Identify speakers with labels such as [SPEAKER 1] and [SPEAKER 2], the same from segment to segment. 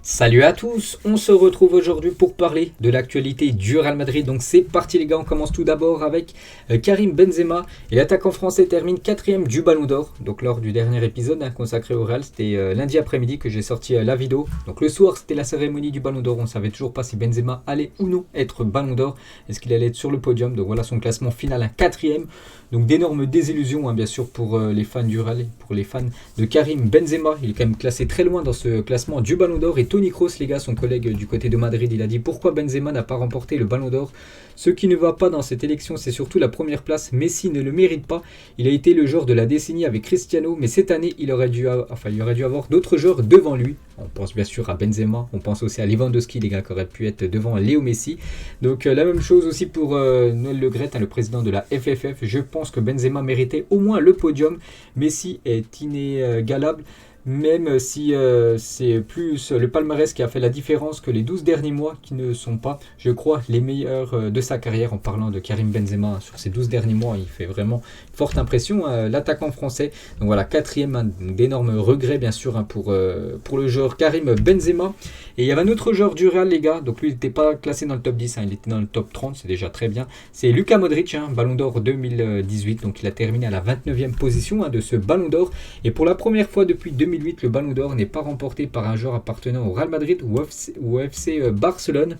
[SPEAKER 1] Salut à tous, on se retrouve aujourd'hui pour parler de l'actualité du Real Madrid. Donc c'est parti les gars, on commence tout d'abord avec Karim Benzema. Et l'attaquant français termine quatrième du Ballon d'Or. Donc lors du dernier épisode consacré au Real, c'était lundi après-midi que j'ai sorti la vidéo. Donc le soir c'était la cérémonie du Ballon d'Or, on ne savait toujours pas si Benzema allait ou non être Ballon d'Or. Est-ce qu'il allait être sur le podium? Donc voilà son classement final, un quatrième. Donc d'énormes désillusions bien sûr pour les fans du Real, pour les fans de Karim Benzema. Il est quand même classé très loin dans ce classement du Ballon d'Or. Et Toni Kroos, les gars, son collègue du côté de Madrid, il a dit pourquoi Benzema n'a pas remporté le Ballon d'Or. Ce qui ne va pas dans cette élection, c'est surtout la première place. Messi ne le mérite pas. Il a été le joueur de la décennie avec Cristiano, mais cette année, il aurait dû avoir d'autres joueurs devant lui. On pense bien sûr à Benzema, on pense aussi à Lewandowski, les gars, qui aurait pu être devant Léo Messi. Donc la même chose aussi pour Noël Le Graët, le président de la FFF. Je pense que Benzema méritait au moins le podium. Messi est inégalable. Même si c'est plus le palmarès qui a fait la différence que les 12 derniers mois qui ne sont pas, je crois, les meilleurs de sa carrière. En parlant de Karim Benzema, sur ces 12 derniers mois, il fait vraiment une forte impression, l'attaquant français. Donc voilà, quatrième, d'énormes regrets bien sûr pour le joueur Karim Benzema. Et il y avait un autre joueur du Real, les gars, donc lui il n'était pas classé dans le top 10, il était dans le top 30, c'est déjà très bien. C'est Luka Modric, Ballon d'Or 2018, donc il a terminé à la 29e position de ce Ballon d'Or. Et pour la première fois depuis 2008, le Ballon d'Or n'est pas remporté par un joueur appartenant au Real Madrid ou au FC Barcelone.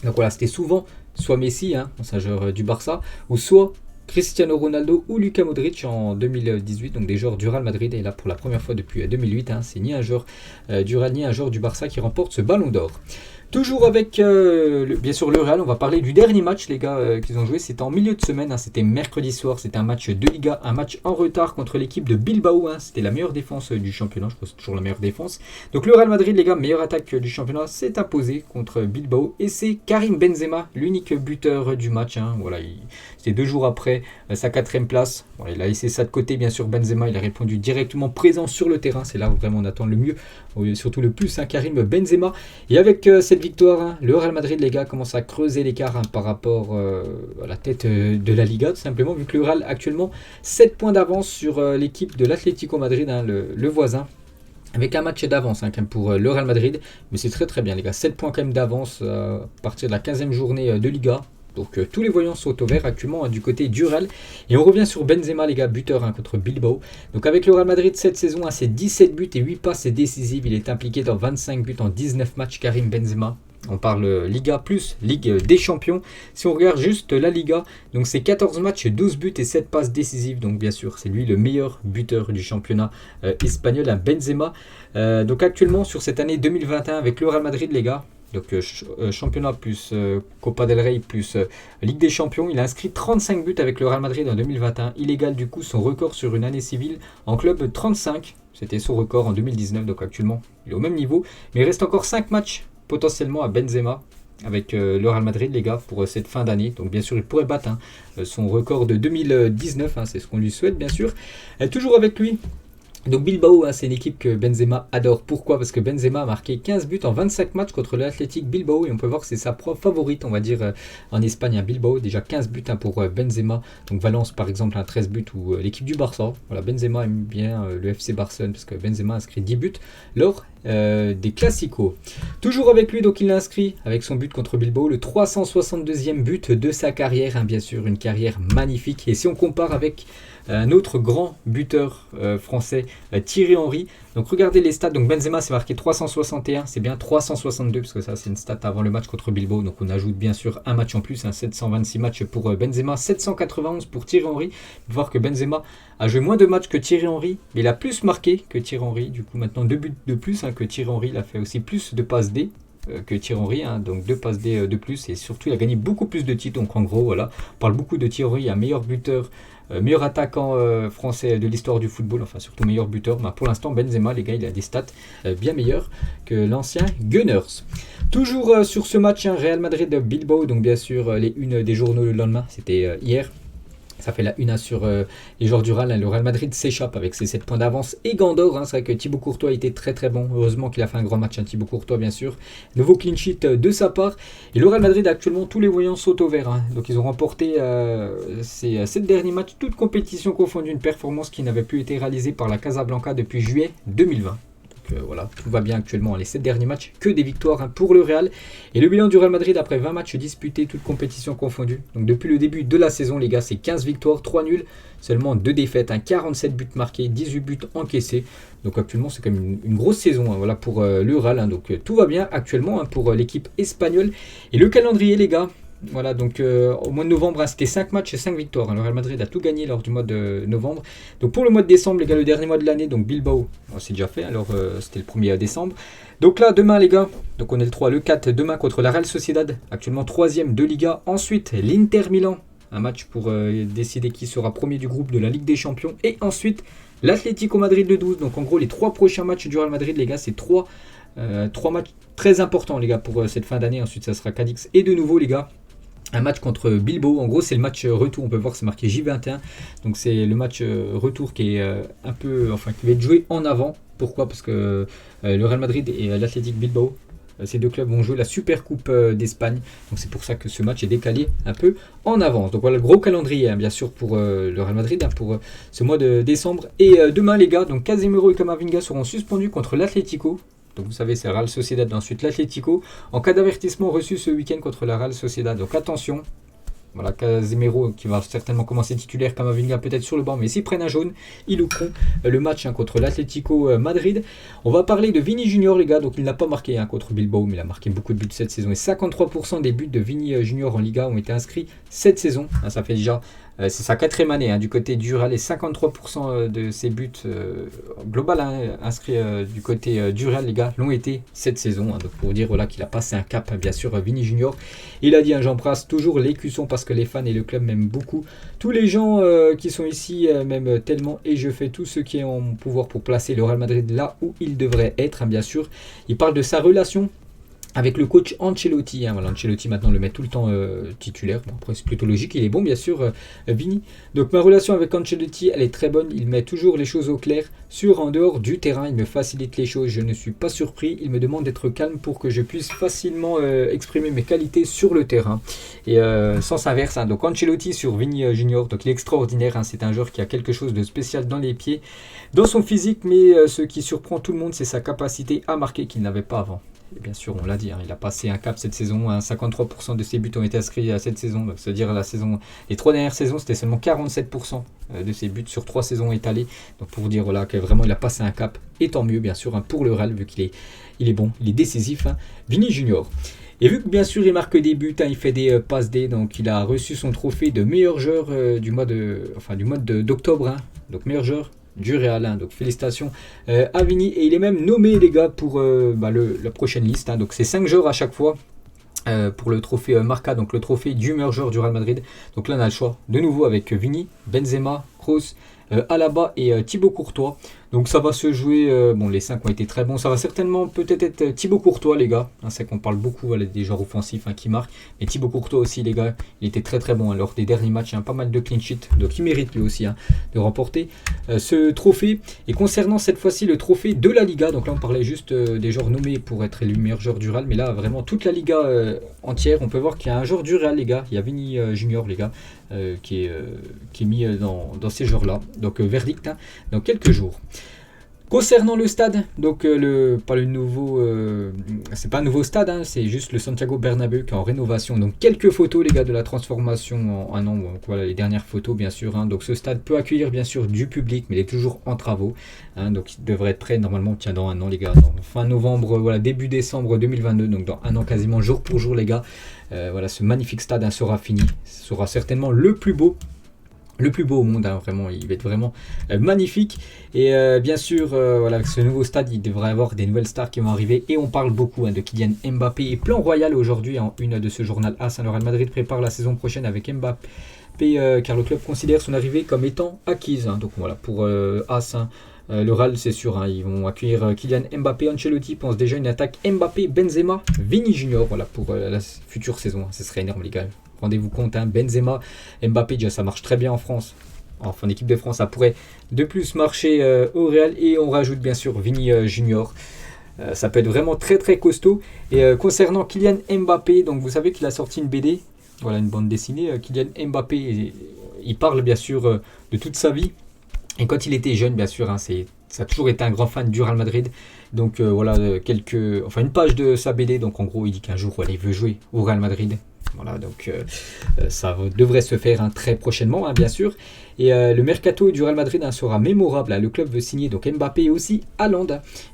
[SPEAKER 1] Donc voilà, c'était souvent soit Messi, un joueur du Barça, ou soit Cristiano Ronaldo ou Luka Modric en 2018, donc des joueurs du Real Madrid. Et là, pour la première fois depuis 2008, c'est ni un joueur du Real ni un joueur du Barça qui remporte ce Ballon d'Or. Toujours avec, bien sûr, le Real, on va parler du dernier match, les gars, qu'ils ont joué. C'était en milieu de semaine, c'était mercredi soir. C'était un match de Liga, un match en retard contre l'équipe de Bilbao. C'était la meilleure défense du championnat, je crois que c'est toujours la meilleure défense. Donc le Real Madrid, les gars, meilleure attaque du championnat, s'est imposé contre Bilbao. Et c'est Karim Benzema, l'unique buteur du match. Voilà, c'était 2 jours après sa 4e place. Voilà, il a laissé ça de côté, bien sûr, Benzema. Il a répondu directement présent sur le terrain. C'est là où vraiment on attend le mieux, surtout le plus, Karim Benzema. Et avec cette victoire, le Real Madrid, les gars, commence à creuser l'écart par rapport à la tête de la Liga, tout simplement, vu que le Real actuellement 7 points d'avance sur l'équipe de l'Atlético Madrid, le voisin, avec un match d'avance quand même pour le Real Madrid. Mais c'est très très bien, les gars, 7 points quand même d'avance à partir de la 15e journée de Liga. Donc tous les voyants sont au vert actuellement du côté du Real. Et on revient sur Benzema, les gars, buteur contre Bilbao. Donc avec le Real Madrid cette saison, c'est 17 buts et 8 passes décisives. Il est impliqué dans 25 buts en 19 matchs, Karim Benzema. On parle Liga plus Ligue des Champions. Si on regarde juste la Liga, donc c'est 14 matchs, 12 buts et 7 passes décisives. Donc bien sûr, c'est lui le meilleur buteur du championnat espagnol, Benzema. Donc actuellement, sur cette année 2021 avec le Real Madrid, les gars, donc championnat plus Copa del Rey plus Ligue des Champions, il a inscrit 35 buts avec le Real Madrid en 2021. Il égale du coup son record sur une année civile en club, 35. C'était son record en 2019, donc actuellement il est au même niveau. Mais il reste encore 5 matchs potentiellement à Benzema avec le Real Madrid, les gars, pour cette fin d'année. Donc bien sûr il pourrait battre son record de 2019, c'est ce qu'on lui souhaite bien sûr. Toujours avec lui. Donc Bilbao, c'est une équipe que Benzema adore. Pourquoi? Parce que Benzema a marqué 15 buts en 25 matchs contre l'Athletic Bilbao. Et on peut voir que c'est sa favorite, on va dire, en Espagne, Bilbao. Déjà 15 buts pour Benzema. Donc Valence, par exemple, 13 buts. Ou l'équipe du Barça. Voilà, Benzema aime bien le FC Barcelone parce que Benzema a inscrit 10 buts lors des Classicos. Toujours avec lui, donc il l'a inscrit avec son but contre Bilbao, le 362e but de sa carrière. Bien sûr, une carrière magnifique. Et si on compare avec un autre grand buteur français, Thierry Henry. Donc regardez les stats. Donc Benzema s'est marqué 361, c'est bien 362 parce que ça c'est une stat avant le match contre Bilbao. Donc on ajoute bien sûr un match en plus, 726 matchs pour Benzema, 791 pour Thierry Henry. Vous voir que Benzema a joué moins de matchs que Thierry Henry, mais il a plus marqué que Thierry Henry. Du coup maintenant 2 buts de plus que Thierry Henry. Il a fait aussi plus de passes D que Thierry Henry, donc 2 passes D de plus, et surtout il a gagné beaucoup plus de titres. Donc en gros voilà, on parle beaucoup de Thierry Henry, un meilleur buteur, meilleur attaquant français de l'histoire du football, enfin surtout meilleur buteur. Pour l'instant Benzema, les gars, il a des stats bien meilleures que l'ancien Gunners. Toujours sur ce match, Real Madrid Bilbao, donc bien sûr les unes des journaux le lendemain, c'était hier. Ça fait la une sur les joueurs du Real. Le Real Madrid s'échappe avec ses 7 points d'avance. Et Gandor, c'est vrai que Thibaut Courtois a été très très bon. Heureusement qu'il a fait un grand match, Thibaut Courtois bien sûr. Nouveau clean sheet de sa part. Et le Real Madrid actuellement, tous les voyants sautent au vert. Donc ils ont remporté ces 7 derniers matchs, toutes compétitions confondues. Une performance qui n'avait plus été réalisée par la Casablanca depuis juillet 2020. voilà, tout va bien actuellement. Les 7 derniers matchs, que des victoires pour le Real. Et le bilan du Real Madrid après 20 matchs disputés, toutes compétitions confondues. Donc depuis le début de la saison, les gars, c'est 15 victoires, 3 nuls, seulement 2 défaites, 47 buts marqués, 18 buts encaissés. Donc actuellement, c'est quand même une grosse saison voilà, pour le Real. Donc tout va bien actuellement pour l'équipe espagnole. Et le calendrier, les gars. Voilà, donc au mois de novembre, c'était 5 matchs et 5 victoires. Le Real Madrid a tout gagné lors du mois de novembre. Donc pour le mois de décembre, les gars, le dernier mois de l'année, donc Bilbao, c'est déjà fait, alors c'était le 1er décembre. Donc là, demain, les gars, donc on est le 3, le 4, demain contre la Real Sociedad, actuellement 3e de Liga. Ensuite, l'Inter Milan, un match pour décider qui sera premier du groupe de la Ligue des Champions. Et ensuite, l'Atlético Madrid le 12. Donc en gros, les 3 prochains matchs du Real Madrid, les gars, c'est 3 matchs très importants, les gars, pour cette fin d'année. Ensuite, ça sera Cadix. Et de nouveau, les gars, un match contre Bilbao. En gros, c'est le match retour. On peut voir que c'est marqué J21. Donc, c'est le match retour qui est qui va être joué en avant. Pourquoi ? Parce que le Real Madrid et l'Athletic Bilbao, ces deux clubs vont jouer la Super Coupe d'Espagne. Donc, c'est pour ça que ce match est décalé un peu en avance. Donc, voilà le gros calendrier, bien sûr, pour le Real Madrid, pour ce mois de décembre. Et demain, les gars, donc Casemiro et Camavinga seront suspendus contre l'Atlético. Donc vous savez, c'est Real Sociedad, ensuite l'Atlético. En cas d'avertissement reçu ce week-end contre la Real Sociedad. Donc attention, voilà, Casemiro qui va certainement commencer titulaire, Camavinga peut-être sur le banc, mais s'ils prennent un jaune, ils louperont le match contre l'Atlético Madrid. On va parler de Vini Junior, les gars. Donc il n'a pas marqué contre Bilbao, mais il a marqué beaucoup de buts cette saison. Et 53% des buts de Vini Junior en Liga ont été inscrits cette saison. Ça fait déjà... c'est sa 4e année du côté du Real et 53% de ses buts global inscrits du côté du Real, les gars, l'ont été cette saison. Donc pour dire voilà, qu'il a passé un cap, bien sûr, Vini Junior. Il a dit j'embrasse toujours l'écusson parce que les fans et le club m'aiment beaucoup. Tous les gens qui sont ici m'aiment tellement et je fais tout ce qui est en mon pouvoir pour placer le Real Madrid là où il devrait être, bien sûr. Il parle de sa relation avec le coach Ancelotti. Voilà, Ancelotti maintenant le met tout le temps titulaire. Bon, après c'est plutôt logique, il est bon bien sûr, Vini. Donc ma relation avec Ancelotti, elle est très bonne. Il met toujours les choses au clair. Sur en dehors du terrain, il me facilite les choses. Je ne suis pas surpris. Il me demande d'être calme pour que je puisse facilement exprimer mes qualités sur le terrain. Et sens inverse. Donc Ancelotti sur Vini Junior. Donc il est extraordinaire. C'est un joueur qui a quelque chose de spécial dans les pieds, dans son physique. Mais ce qui surprend tout le monde, c'est sa capacité à marquer qu'il n'avait pas avant. Et bien sûr, on l'a dit, il a passé un cap cette saison. 53% de ses buts ont été inscrits à cette saison. Donc, c'est-à-dire les 3 dernières saisons, c'était seulement 47% de ses buts sur 3 saisons étalées. Donc pour dire voilà, que vraiment il a passé un cap. Et tant mieux, bien sûr, pour le Real, vu qu'il est bon, il est décisif. Vini Junior. Et vu que bien sûr il marque des buts, il fait des passes D, donc il a reçu son trophée de meilleur joueur du mois d'octobre. Donc meilleur joueur du Real, donc félicitations à Vini, et il est même nommé, les gars, pour la prochaine liste, donc c'est 5 joueurs à chaque fois pour le trophée Marca, donc le trophée du meilleur joueur du Real Madrid. Donc là on a le choix de nouveau avec Vini, Benzema, Kroos, Alaba et Thibaut Courtois. Donc ça va se jouer, les 5 ont été très bons, ça va certainement peut-être être Thibaut Courtois, les gars. C'est qu'on parle beaucoup des joueurs offensifs qui marquent, mais Thibaut Courtois aussi, les gars, il était très très bon lors des derniers matchs, pas mal de clean sheet, donc il mérite lui aussi de remporter ce trophée. Et concernant cette fois-ci le trophée de la Liga, donc là on parlait juste des joueurs nommés pour être élu meilleur joueur du Real, mais là vraiment toute la Liga entière, on peut voir qu'il y a un joueur du Real, les gars, il y a Vini Junior, les gars, qui est mis dans ces joueurs-là. Donc verdict dans quelques jours. Concernant le stade, donc c'est pas un nouveau stade, c'est juste le Santiago Bernabéu qui est en rénovation. Donc quelques photos, les gars, de la transformation en un an. Donc voilà les dernières photos, bien sûr. Donc ce stade peut accueillir bien sûr du public, mais il est toujours en travaux. Donc il devrait être prêt normalement dans un an, les gars, fin novembre, début décembre 2022. Donc dans un an quasiment jour pour jour, les gars. Ce magnifique stade sera fini. Ce sera certainement le plus beau au monde, vraiment, il va être vraiment magnifique. Et bien sûr, avec ce nouveau stade, il devrait y avoir des nouvelles stars qui vont arriver. Et on parle beaucoup de Kylian Mbappé. Et plan royal aujourd'hui en une de ce journal AS. Le Real Madrid prépare la saison prochaine avec Mbappé, car le club considère son arrivée comme étant acquise. Donc voilà, pour AS, le Real, c'est sûr, ils vont accueillir Kylian Mbappé. Ancelotti pense déjà à une attaque Mbappé, Benzema, Vini Junior, pour la future saison. Ce serait énorme, les gars. Rendez-vous compte, Benzema, Mbappé, déjà ça marche très bien en France. Enfin, en équipe de France, ça pourrait de plus marcher au Real. Et on rajoute bien sûr Vini Junior. Ça peut être vraiment très très costaud. Et concernant Kylian Mbappé, donc vous savez qu'il a sorti une BD, une bande dessinée. Kylian Mbappé, il parle bien sûr de toute sa vie. Et quand il était jeune, bien sûr, c'est ça a toujours été un grand fan du Real Madrid. Donc voilà, une page de sa BD. Donc en gros, il dit qu'un jour, il veut jouer au Real Madrid. Voilà, donc ça devrait se faire très prochainement, bien sûr. Et le mercato du Real Madrid sera mémorable. Le club veut signer donc Mbappé et aussi Haaland.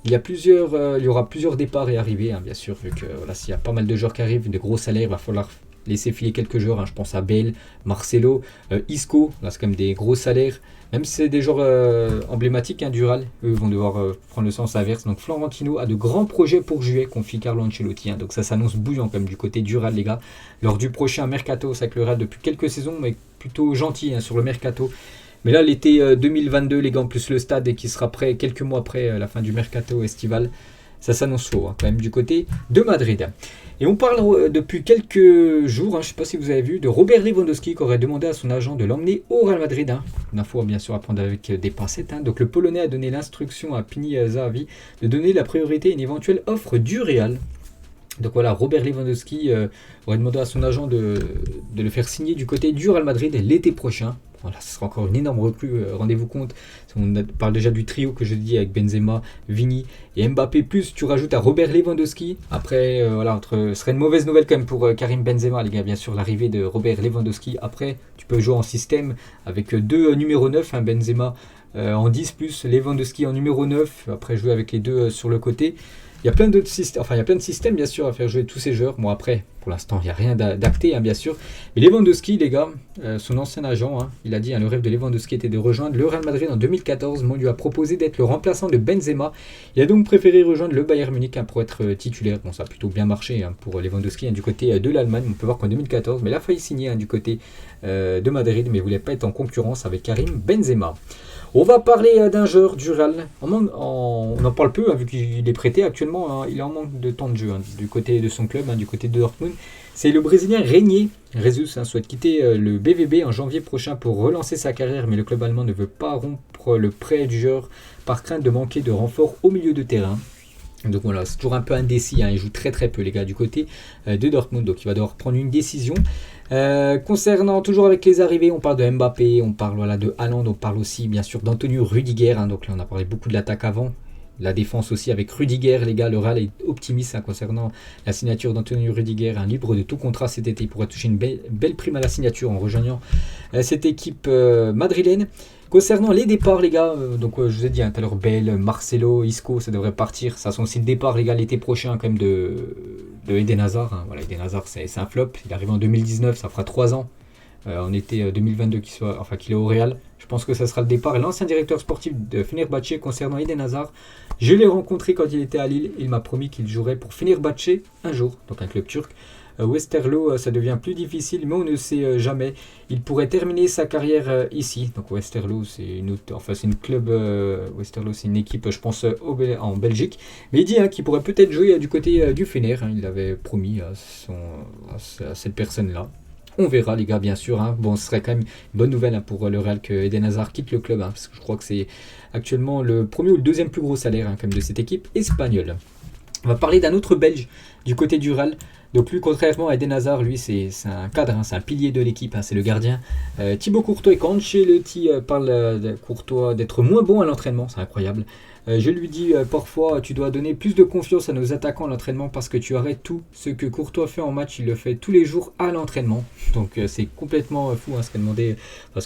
[SPEAKER 1] Il y aura plusieurs départs et arrivées, bien sûr, vu que s'il y a pas mal de joueurs qui arrivent, de gros salaires, il va falloir laisser filer quelques joueurs. Je pense à Bale, Marcelo, Isco. Là, c'est quand même des gros salaires. Même si c'est des joueurs emblématiques du Real, eux vont devoir prendre le sens inverse. Donc Florentino a de grands projets pour juillet, confie Carlo Ancelotti. Donc ça s'annonce bouillant quand même du côté du Real, les gars. Lors du prochain mercato, c'est que le Real depuis quelques saisons, mais plutôt gentil sur le mercato. Mais là, l'été 2022, les gars, en plus le stade qui sera prêt quelques mois après la fin du mercato estival, ça s'annonce chaud quand même du côté de Madrid. Et on parle depuis quelques jours, je ne sais pas si vous avez vu, de Robert Lewandowski qui aurait demandé à son agent de l'emmener au Real Madrid. Une info bien sûr à prendre avec des pincettes. Donc le Polonais a donné l'instruction à Pini Zahavi de donner la priorité à une éventuelle offre du Real. Donc voilà, Robert Lewandowski aurait demandé à son agent de le faire signer du côté du Real Madrid l'été prochain. Voilà, ce sera encore une énorme recrue, rendez-vous compte. On parle déjà du trio que je dis avec Benzema, Vini et Mbappé. Plus tu rajoutes à Robert Lewandowski. Après, ce serait une mauvaise nouvelle quand même pour Karim Benzema, les gars, bien sûr, l'arrivée de Robert Lewandowski. Après, tu peux jouer en système avec deux numéros 9, Benzema en 10 plus Lewandowski en numéro 9. Après, jouer avec les deux sur le côté. Il y a plein d'autres systèmes, il y a plein de systèmes bien sûr à faire jouer tous ces joueurs. Bon après, pour l'instant, il n'y a rien d'acté bien sûr. Mais Lewandowski, les gars, son ancien agent, il a dit le rêve de Lewandowski était de rejoindre le Real Madrid en 2014. On lui a proposé d'être le remplaçant de Benzema. Il a donc préféré rejoindre le Bayern Munich pour être titulaire. Bon, ça a plutôt bien marché pour Lewandowski du côté de l'Allemagne. On peut voir qu'en 2014, mais il a failli signer du côté de Madrid, mais il ne voulait pas être en concurrence avec Karim Benzema. On va parler d'un joueur du Real. On en parle peu, vu qu'il est prêté actuellement. Il est en manque de temps de jeu du côté de son club, du côté de Dortmund. C'est le Brésilien Reinier Jesus souhaite quitter le BVB en janvier prochain pour relancer sa carrière, mais le club allemand ne veut pas rompre le prêt du joueur par crainte de manquer de renfort au milieu de terrain. Donc voilà, c'est toujours un peu indécis, il joue très très peu les gars du côté de Dortmund, donc il va devoir prendre une décision. Concernant toujours avec les arrivées, on parle de Mbappé, on parle de Haaland, on parle aussi bien sûr d'Antonio Rudiger, donc là on a parlé beaucoup de l'attaque avant. La défense aussi avec Rudiger, les gars, le Real est optimiste concernant la signature d'Antonio Rudiger, libre de tout contrat cet été. Il pourrait toucher une belle prime à la signature en rejoignant cette équipe madrilène. Concernant les départs, les gars, donc je vous ai dit tout à l'heure, Bale, Marcelo, Isco, ça devrait partir. Ça sent aussi le départ, les gars, l'été prochain quand même de Eden Hazard. Voilà, Eden Hazard, c'est un flop. Il arrive en 2019, ça fera 3 ans. En été 2022 qu'il est au Real. Je pense que ça sera le départ. Et l'ancien directeur sportif de Fenerbahçe concernant Eden Hazard, je l'ai rencontré quand il était à Lille. Il m'a promis qu'il jouerait pour Fenerbahçe un jour, donc un club turc. Westerlo, ça devient plus difficile, mais on ne sait jamais. Il pourrait terminer sa carrière ici. Donc Westerlo, c'est Westerlo, c'est une équipe, je pense, en Belgique. Mais il dit qu'il pourrait peut-être jouer du côté du Fener. Il l'avait promis à cette personne-là. On verra les gars bien sûr. Bon, ce serait quand même une bonne nouvelle pour le Real que Eden Hazard quitte le club, parce que je crois que c'est actuellement le premier ou le deuxième plus gros salaire quand même de cette équipe espagnole. On va parler d'un autre Belge du côté du Real. Donc lui, contrairement à Eden Hazard, lui c'est un cadre, c'est un pilier de l'équipe, c'est le gardien. Thibaut Courtois, et quand Ancelotti parle de Courtois d'être moins bon à l'entraînement, c'est incroyable. Je lui dis parfois, tu dois donner plus de confiance à nos attaquants à l'entraînement parce que tu arrêtes tout ce que Courtois fait en match, il le fait tous les jours à l'entraînement. Donc c'est complètement fou ce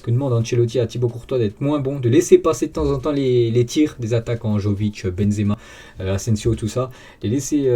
[SPEAKER 1] que demande Ancelotti à Thibaut Courtois d'être moins bon, de laisser passer de temps en temps les tirs des attaquants, Jovic, Benzema, Asensio, tout ça, les laisser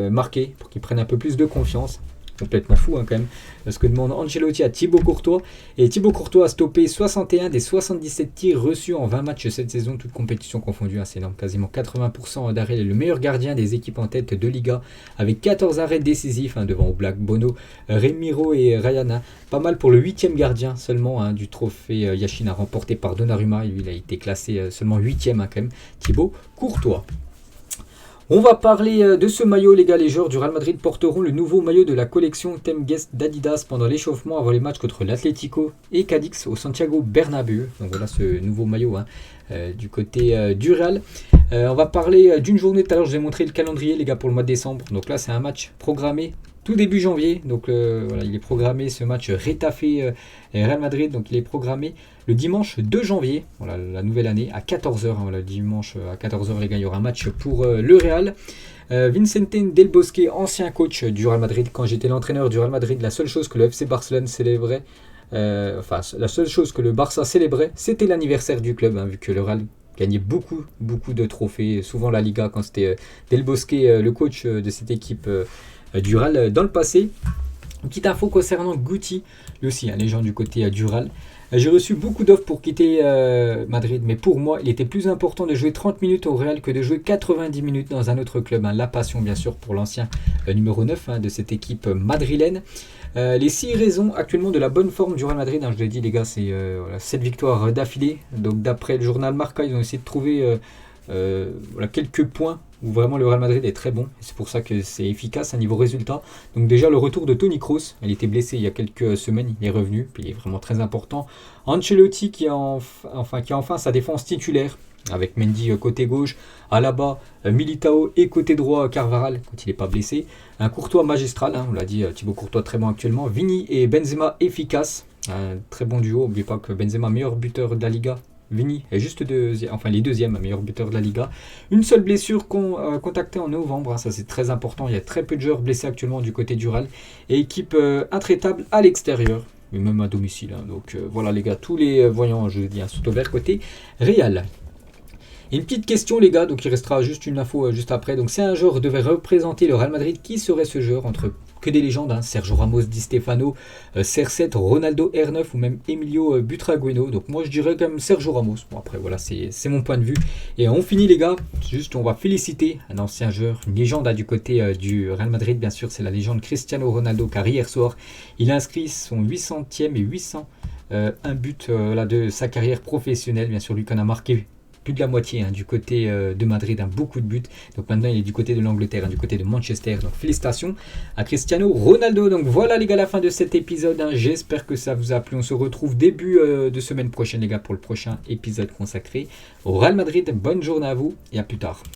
[SPEAKER 1] marquer pour qu'ils prennent un peu plus de confiance. Complètement fou quand même, ce que demande Ancelotti à Thibaut Courtois. Et Thibaut Courtois a stoppé 61 des 77 tirs reçus en 20 matchs cette saison, toutes compétitions confondues, c'est énorme, quasiment 80% d'arrêts. Il est le meilleur gardien des équipes en tête de Liga, avec 14 arrêts décisifs devant Oblak, Bono, Remiro et Ryan. Pas mal pour le 8e gardien seulement du trophée Yashin remporté par Donnarumma. Lui, il a été classé seulement 8e quand même, Thibaut Courtois. On va parler de ce maillot, les gars. Les joueurs du Real Madrid porteront le nouveau maillot de la collection Theme Guest d'Adidas pendant l'échauffement avant les matchs contre l'Atlético et Cadix au Santiago Bernabéu. Donc voilà ce nouveau maillot du côté du Real. On va parler d'une journée. Tout à l'heure, je vous ai montré le calendrier, les gars, pour le mois de décembre. Donc là, c'est un match programmé tout début janvier. Donc voilà, il est programmé ce match Retafe et Real Madrid. Donc il est programmé le dimanche 2 janvier, voilà, la nouvelle année, à 14h. Hein, voilà, dimanche à 14h, les gars, il y aura un match pour le Real. Vicente Del Bosque, ancien coach du Real Madrid. Quand j'étais l'entraîneur du Real Madrid, la seule chose que le FC Barcelone célébrait, la seule chose que le Barça célébrait, c'était l'anniversaire du club, hein, vu que le Real gagnait beaucoup de trophées, souvent la Liga, quand c'était Del Bosque, le coach de cette équipe du Real dans le passé. Une petite info concernant Guti, lui aussi, un légende du côté du Real. J'ai reçu beaucoup d'offres pour quitter Madrid, mais pour moi, il était plus important de jouer 30 minutes au Real que de jouer 90 minutes dans un autre club. Hein. La passion, bien sûr, pour l'ancien numéro 9 de cette équipe madrilène. Les 6 raisons actuellement de la bonne forme du Real Madrid, hein, je l'ai dit les gars, c'est 7 victoires d'affilée. Donc d'après le journal Marca, ils ont essayé de trouver quelques points où vraiment le Real Madrid est très bon. C'est pour ça que c'est efficace à niveau résultat. Donc déjà le retour de Toni Kroos, il était blessé il y a quelques semaines, il est revenu, puis il est vraiment très important. Ancelotti qui a enfin sa défense titulaire, avec Mendy côté gauche, Alaba, Militao et côté droit Carvajal quand il n'est pas blessé. Un Courtois magistral, hein, on l'a dit, Thibaut Courtois très bon actuellement. Vini et Benzema efficaces, un très bon duo. N'oubliez pas que Benzema meilleur buteur de la Liga. Vini est juste les deuxièmes meilleurs buteurs de la Liga. Une seule blessure contactée en novembre, hein, ça c'est très important. Il y a très peu de joueurs blessés actuellement du côté du Real. Et équipe intraitable à l'extérieur, mais même à domicile. Hein. Donc voilà les gars, tous les voyants, je vous dis, hein, sont au vert côté Real. Et une petite question les gars, donc il restera juste une info juste après. Donc si un joueur devait représenter le Real Madrid, qui serait ce joueur entre que des légendes, hein, Sergio Ramos, Di Stefano, CR7, Ronaldo R9 ou même Emilio Butragueno. Donc moi je dirais quand même Sergio Ramos. Bon après voilà, c'est mon point de vue. Et on finit les gars, juste on va féliciter un ancien joueur, une légende du côté du Real Madrid, bien sûr, c'est la légende Cristiano Ronaldo, car hier soir il a inscrit son 800e et 800 un but de sa carrière professionnelle. Bien sûr lui qu'on a marqué plus de la moitié du côté de Madrid, beaucoup de buts. Donc maintenant il est du côté de l'Angleterre, du côté de Manchester. Donc félicitations à Cristiano Ronaldo. Donc voilà les gars, la fin de cet épisode. J'espère que ça vous a plu. On se retrouve début de semaine prochaine les gars pour le prochain épisode consacré au Real Madrid. Bonne journée à vous et à plus tard.